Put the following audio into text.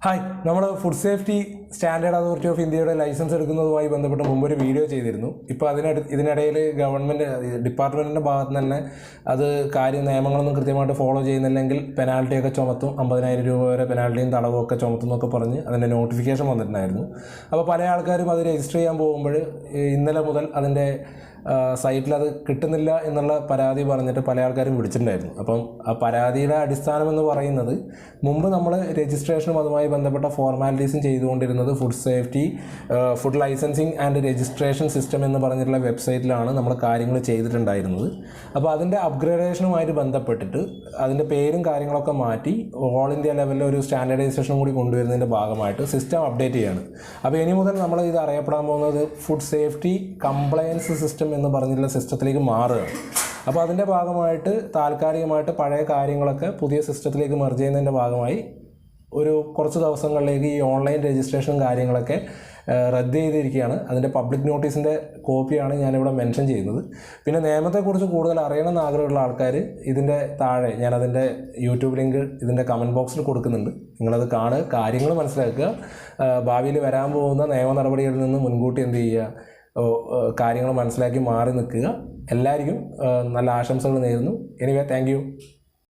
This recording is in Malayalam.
ഹായ്, നമ്മൾ food safety standard authority of ഇന്ത്യയുടെ ലൈസൻസ് എടുക്കുന്നതുമായി ബന്ധപ്പെട്ട് മുമ്പൊരു വീഡിയോ ചെയ്തിരുന്നു. ഇപ്പോൾ ഇതിനിടയിൽ ഗവൺമെൻറ് ഡിപ്പാർട്ട്മെൻറ്റിൻ്റെ ഭാഗത്ത് നിന്ന് തന്നെ അത് നിയമങ്ങളൊന്നും കൃത്യമായിട്ട് ഫോളോ ചെയ്യുന്നില്ലെങ്കിൽ പെനാൽറ്റിയൊക്കെ ചുമത്തും, 50,000 രൂപ വരെ പെനാൽറ്റിയും തടവൊക്കെ ചുമത്തും എന്നൊക്കെ പറഞ്ഞ് അതിൻ്റെ നോട്ടിഫിക്കേഷൻ വന്നിട്ടുണ്ടായിരുന്നു. അപ്പോൾ പല ആൾക്കാരും അത് രജിസ്റ്റർ ചെയ്യാൻ പോകുമ്പോൾ ഇന്നലെ മുതൽ അതിൻ്റെ സൈറ്റിൽ അത് കിട്ടുന്നില്ല എന്നുള്ള പരാതി പറഞ്ഞിട്ട് പല ആൾക്കാരും വിളിച്ചിട്ടുണ്ടായിരുന്നു. അപ്പം ആ പരാതിയുടെ അടിസ്ഥാനം എന്ന് പറയുന്നത്, മുമ്പ് നമ്മൾ രജിസ്ട്രേഷനും അതുമായി ബന്ധപ്പെട്ട ഫോർമാലിറ്റീസും ചെയ്തുകൊണ്ടിരുന്നത് food safety food licensing and registration system എന്ന് പറഞ്ഞിട്ടുള്ള വെബ്സൈറ്റിലാണ് നമ്മൾ കാര്യങ്ങൾ ചെയ്തിട്ടുണ്ടായിരുന്നത്. അപ്പോൾ അതിൻ്റെ അപ്ഗ്രേഡേഷനുമായിട്ട് ബന്ധപ്പെട്ടിട്ട് അതിൻ്റെ പേരും കാര്യങ്ങളൊക്കെ മാറ്റി ഓൾ ഇന്ത്യ ലെവലിൽ ഒരു സ്റ്റാൻഡേർഡൈസേഷനും കൂടി കൊണ്ടുവരുന്നതിൻ്റെ ഭാഗമായിട്ട് സിസ്റ്റം അപ്ഡേറ്റ് ചെയ്യാണ്. അപ്പോൾ ഇനി മുതൽ നമ്മൾ ഇത് അറിയപ്പെടാൻ പോകുന്നത് ഫുഡ് സേഫ്റ്റി കംപ്ലയൻസ് സിസ്റ്റം എന്ന് പറഞ്ഞിട്ടുള്ള സിസ്റ്റത്തിലേക്ക് മാറുകയാണ്. അപ്പോൾ അതിൻ്റെ ഭാഗമായിട്ട് താൽക്കാലികമായിട്ട് പഴയ കാര്യങ്ങളൊക്കെ പുതിയ സിസ്റ്റത്തിലേക്ക് മെർജ് ചെയ്യുന്നതിൻ്റെ ഭാഗമായി ഒരു കുറച്ച് ദിവസങ്ങളിലേക്ക് ഈ ഓൺലൈൻ രജിസ്ട്രേഷനും കാര്യങ്ങളൊക്കെ റദ്ദ് ചെയ്തിരിക്കുകയാണ്. അതിൻ്റെ പബ്ലിക് നോട്ടീസിൻ്റെ കോപ്പിയാണ് ഞാനിവിടെ മെൻഷൻ ചെയ്യുന്നത്. പിന്നെ നിയമത്തെക്കുറിച്ച് കൂടുതൽ അറിയണമെന്ന് ആഗ്രഹമുള്ള ആൾക്കാർ ഇതിൻ്റെ താഴെ ഞാനതിൻ്റെ യൂട്യൂബ് ലിങ്ക് ഇതിൻ്റെ കമൻറ്റ് ബോക്സിൽ കൊടുക്കുന്നുണ്ട്. നിങ്ങളത് കാണുക, കാര്യങ്ങൾ മനസ്സിലാക്കുക, ഭാവിയിൽ വരാൻ പോകുന്ന നിയമ നടപടികളിൽ നിന്ന് മുൻകൂട്ടി എന്ത് ചെയ്യുക, കാര്യങ്ങൾ മനസ്സിലാക്കി മാറി നിൽക്കുക. എല്ലാവർക്കും നല്ല ആശംസകൾ നേരുന്നു. Anyway, thank you.